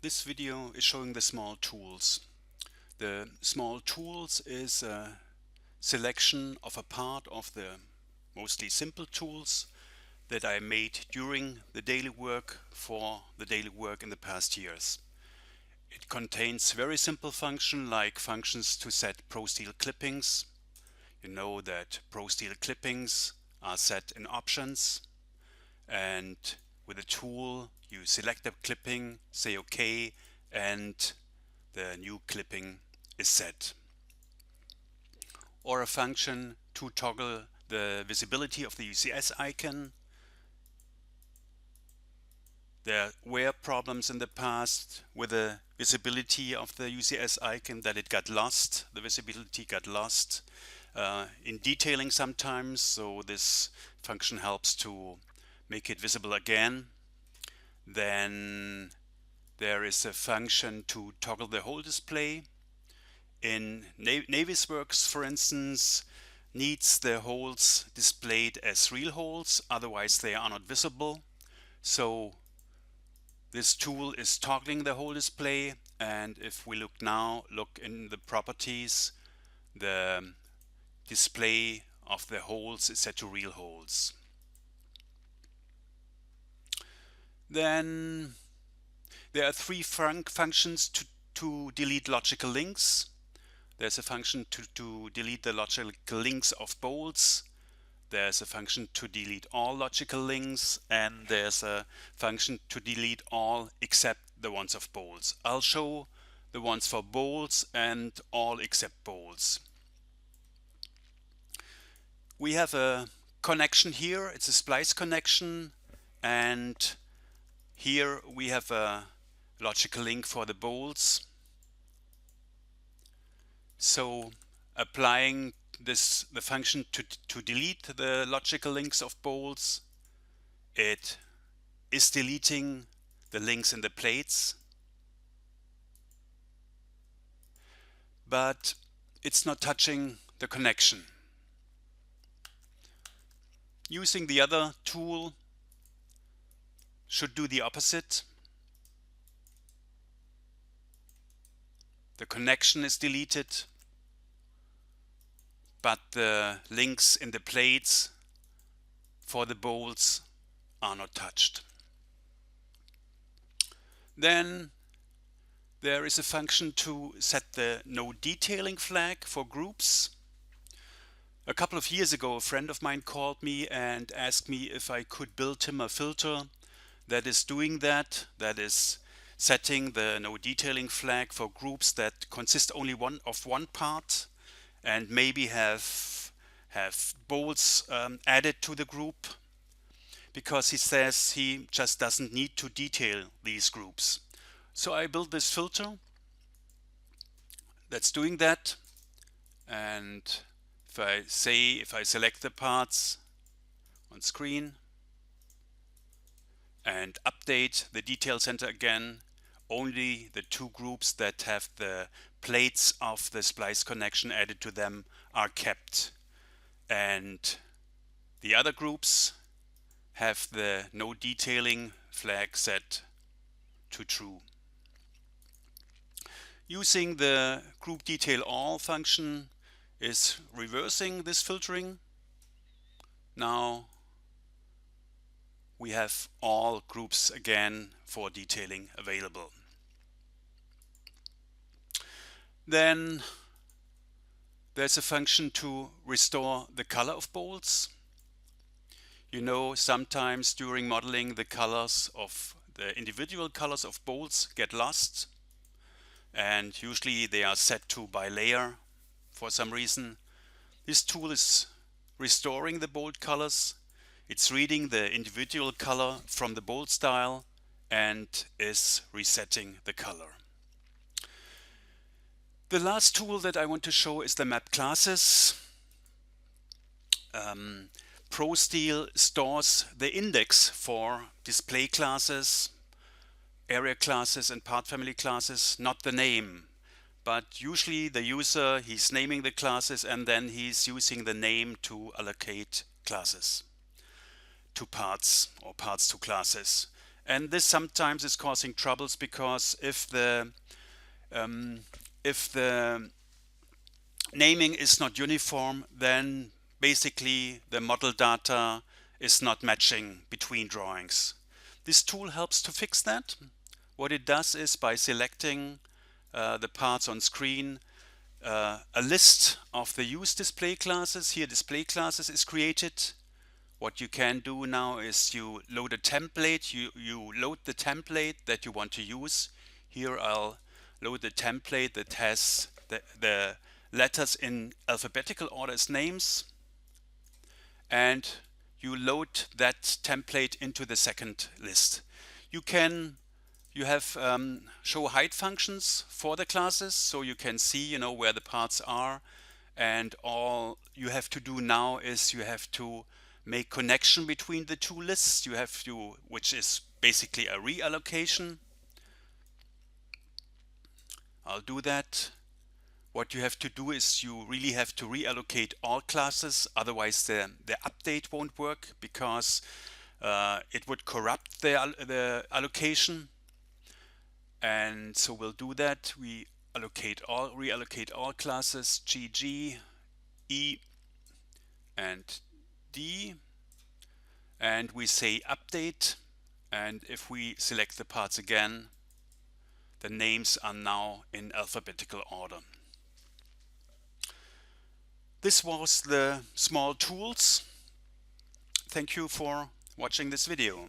This video is showing the small tools. The small tools is a selection of a part of the mostly simple tools that I made during the daily work for the daily work in the past years. It contains very simple functions like functions to set ProSteel clippings. You know that ProSteel clippings are set in options, and with a tool you select a clipping, say OK, and the new clipping is set. Or a function to toggle the visibility of the UCS icon. There were problems in the past with the visibility of the UCS icon, that it got lost, the visibility got lost in detailing sometimes, so this function helps to make it visible again. Then there is a function to toggle the whole display. In Navisworks, for instance, needs the holes displayed as real holes, otherwise they are not visible. So this tool is toggling the whole display, and if we look in the properties, the display of the holes is set to real holes. Then there are three functions to delete logical links. There's a function to delete the logical links of bolts. There's a function to delete all logical links, and there's a function to delete all except the ones of bolts. I'll show the ones for bolts and all except bolts. We have a connection here, it's a splice connection, and here we have a logical link for the bolts. So applying the function to delete the logical links of bolts, it is deleting the links in the plates, but it's not touching the connection. Using the other tool should do the opposite. The connection is deleted, but the links in the plates for the bolts are not touched. Then there is a function to set the no detailing flag for groups. A couple of years ago, a friend of mine called me and asked me if I could build him a filter that is doing that is setting the no detailing flag for groups that consist only of one part and maybe have bolts added to the group, because he says he just doesn't need to detail these groups. So I built this filter that's doing that, and if I select the parts on screen and update the detail center again, only the two groups that have the plates of the splice connection added to them are kept, and the other groups have the no detailing flag set to true. Using the group detail all function is reversing this filtering. Now we have all groups again for detailing available. Then there's a function to restore the color of bolts. You know, sometimes during modeling the individual colors of bolts get lost, and usually they are set to by layer for some reason. This tool is restoring the bolt colors. It's reading the individual color from the bolt style and is resetting the color. The last tool that I want to show is the map classes. ProSteel stores the index for display classes, area classes and part family classes, not the name. But usually the user, he's naming the classes and then he's using the name to allocate classes to parts or parts to classes. And this sometimes is causing troubles because if the naming is not uniform, then basically the model data is not matching between drawings. This tool helps to fix that. What it does is, by selecting the parts on screen, a list of the used display classes, here display classes, is created. What you can do now is you load a template, you load the template that you want to use. Here I'll load the template that has the letters in alphabetical order as names, and you load that template into the second list. You have show height functions for the classes, so you can see where the parts are, and all you have to do now is you have to make connection between the two lists. Which is basically a reallocation. I'll do that. What you have to do is you really have to reallocate all classes, otherwise the update won't work, because it would corrupt the allocation. And so we'll do that. We reallocate all classes G, G, E, and D, and we say update. And if we select the parts again, the names are now in alphabetical order. This was the small tools. Thank you for watching this video.